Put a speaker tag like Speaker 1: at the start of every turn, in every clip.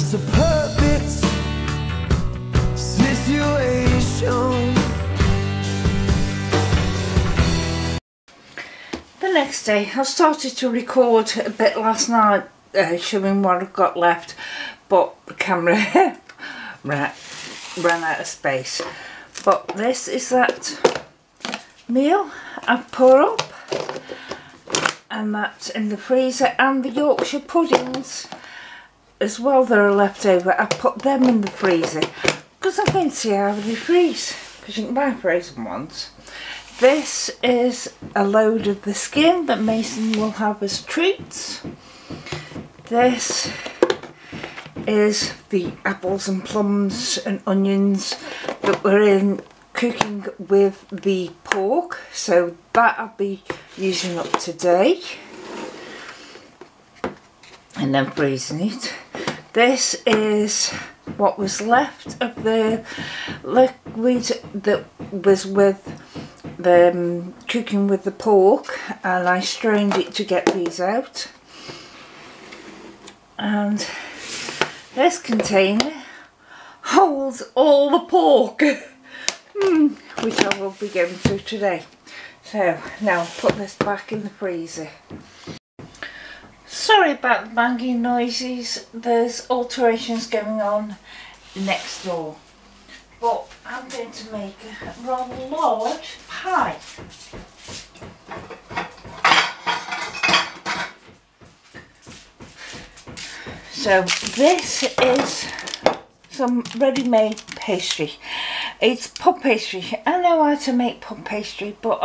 Speaker 1: It's a perfect situation.
Speaker 2: The next day I started to record a bit last night, showing what I've got left, but the camera ran out of space. But this is that meal I've put up, and that's in the freezer, and the Yorkshire puddings as well that are left over. I put them in the freezer because I'm going to see how they freeze, because you can buy frozen ones. This is a load of the skin that Mason will have as treats. This is the apples and plums and onions that were in cooking with the pork, so that I'll be using up today and then freezing it. This is what was left of the liquid that was with the cooking with the pork, and I strained it to get these out. And this container holds all the pork, which I will be going through today. So now I'll put this back in the freezer. Sorry about the banging noises, there's alterations going on next door. But I'm going to make a rather large pie. So this is some ready-made pastry. It's puff pastry. I know how to make puff pastry, but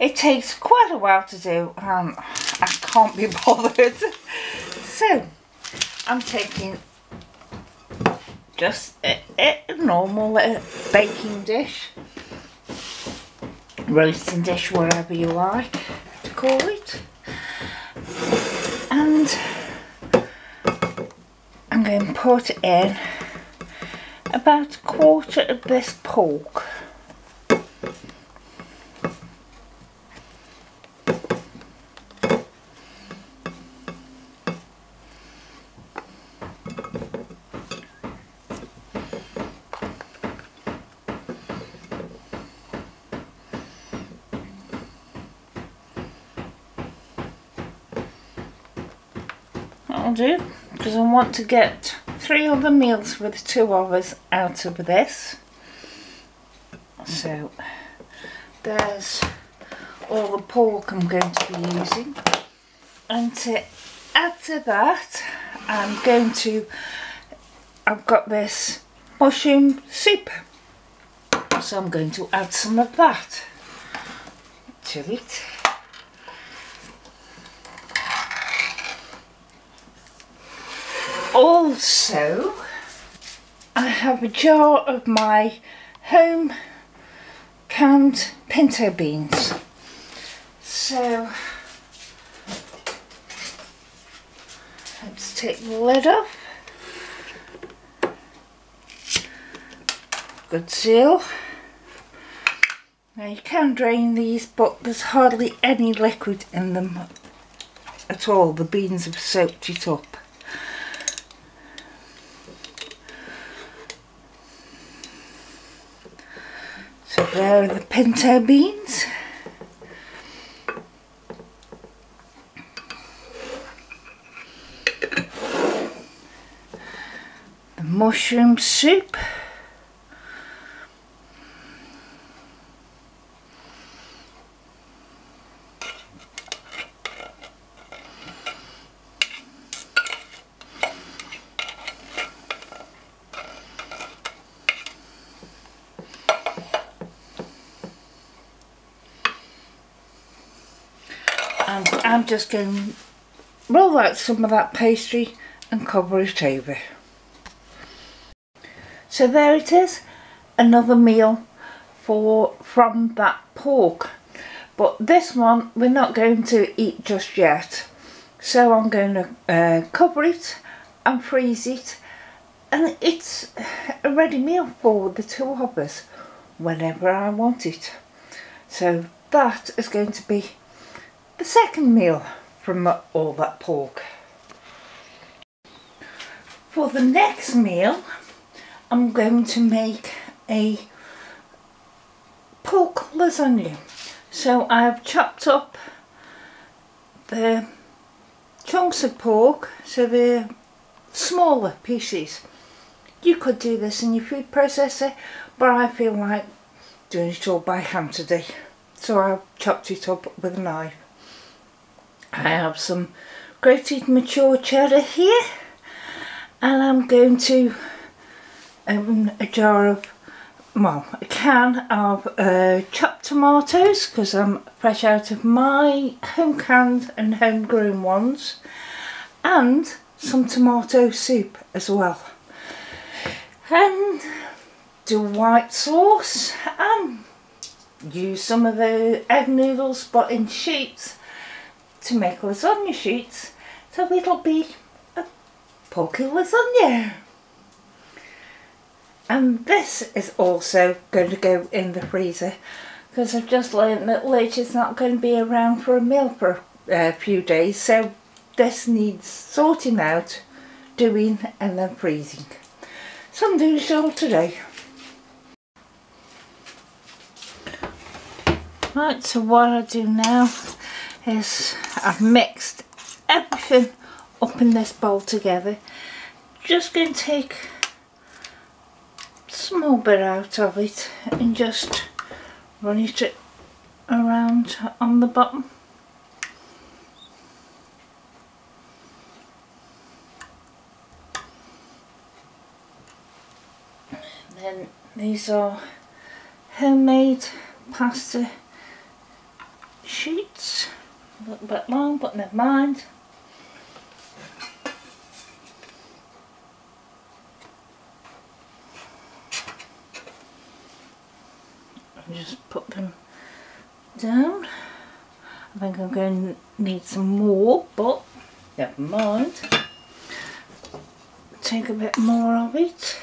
Speaker 2: it takes quite a while to do and I can't be bothered. So I'm taking just a normal baking dish, roasting dish, whatever you like to call it, and I'm going to put in about a quarter of this pork. That'll do, because I want to get 3 other meals with 2 of us out of this. So there's all the pork I'm going to be using, and to add to that I've got this mushroom soup, so I'm going to add some of that to it. Also, I have a jar of my home canned pinto beans. So let's take the lid off. Good seal. Now you can drain these, but there's hardly any liquid in them at all. The beans have soaked it up. So there are the pinto beans. The mushroom soup. And I'm just going to roll out some of that pastry and cover it over. So there it is, another meal from that pork. But this one we're not going to eat just yet. So I'm going to cover it and freeze it, and it's a ready meal for the 2 of us whenever I want it. So that is going to be the second meal from all that pork. For the next meal, I'm going to make a pork lasagna. So I've chopped up the chunks of pork, so they're smaller pieces. You could do this in your food processor, but I feel like doing it all by hand today. So I've chopped it up with a knife. I have some grated mature cheddar here, and I'm going to open a jar of, well, a can of chopped tomatoes, because I'm fresh out of my home canned and home grown ones, and some tomato soup as well, and do white sauce and use some of the egg noodles but in sheets to make lasagna sheets, so it'll be a porky lasagna. And this is also going to go in the freezer, because I've just learned that Lidge is not going to be around for a meal for a few days, so this needs sorting out, doing and then freezing. So I'm doing it all today. Right, so what I do now is I've mixed everything up in this bowl together. Just going to take a small bit out of it and just run it around on the bottom. Then these are homemade pasta sheets, a little bit long but never mind. And just put them down. I think I'm going to need some more, but never mind. Take a bit more of it.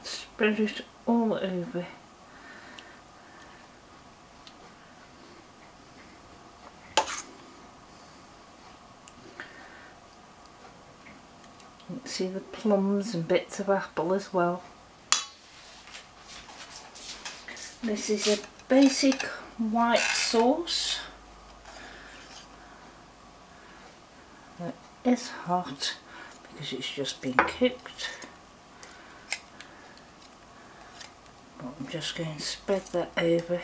Speaker 2: Spread it all over. You can see the plums and bits of apple as well. This is a basic white sauce that is hot because it's just been cooked. But I'm just going to spread that over.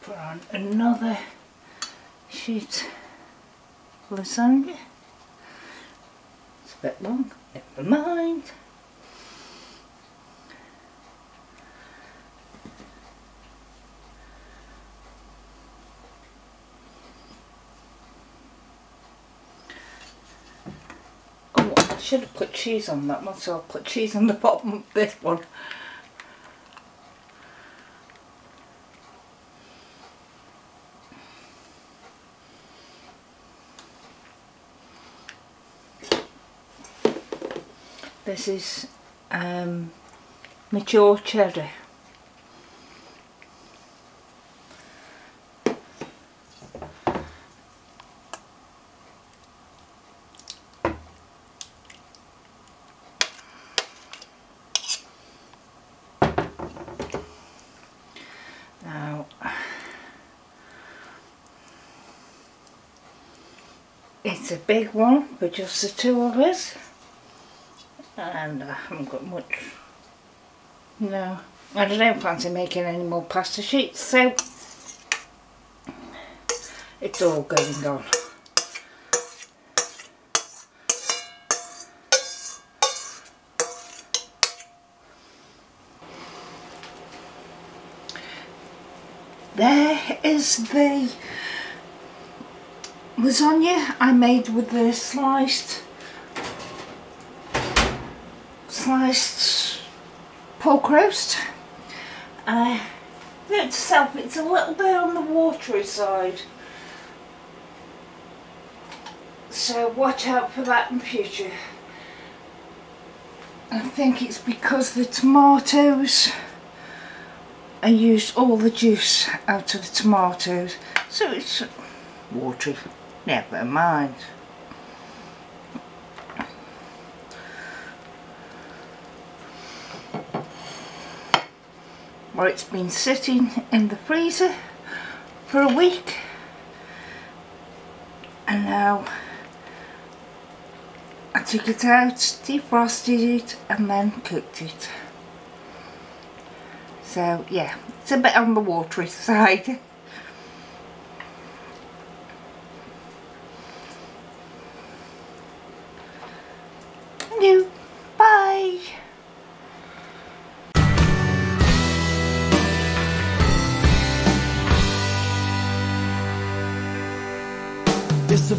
Speaker 2: Put on another sheet lasagna. It's a bit long, never mind. I should have put cheese on that one, so I'll put cheese on the bottom of this one. This is mature cheddar. Now, it's a big one for just the two of us, and I haven't got much. No, I don't fancy making any more pasta sheets, so it's all going on. There is the lasagna I made with the sliced pork roast. Note to self, it's a little bit on the watery side, so watch out for that in future. I think it's because the tomatoes, I used all the juice out of the tomatoes, so it's watery. Never mind. Well, it's been sitting in the freezer for a week, and now I took it out, defrosted it and then cooked it. So yeah, it's a bit on the watery side. No, bye.
Speaker 1: It's a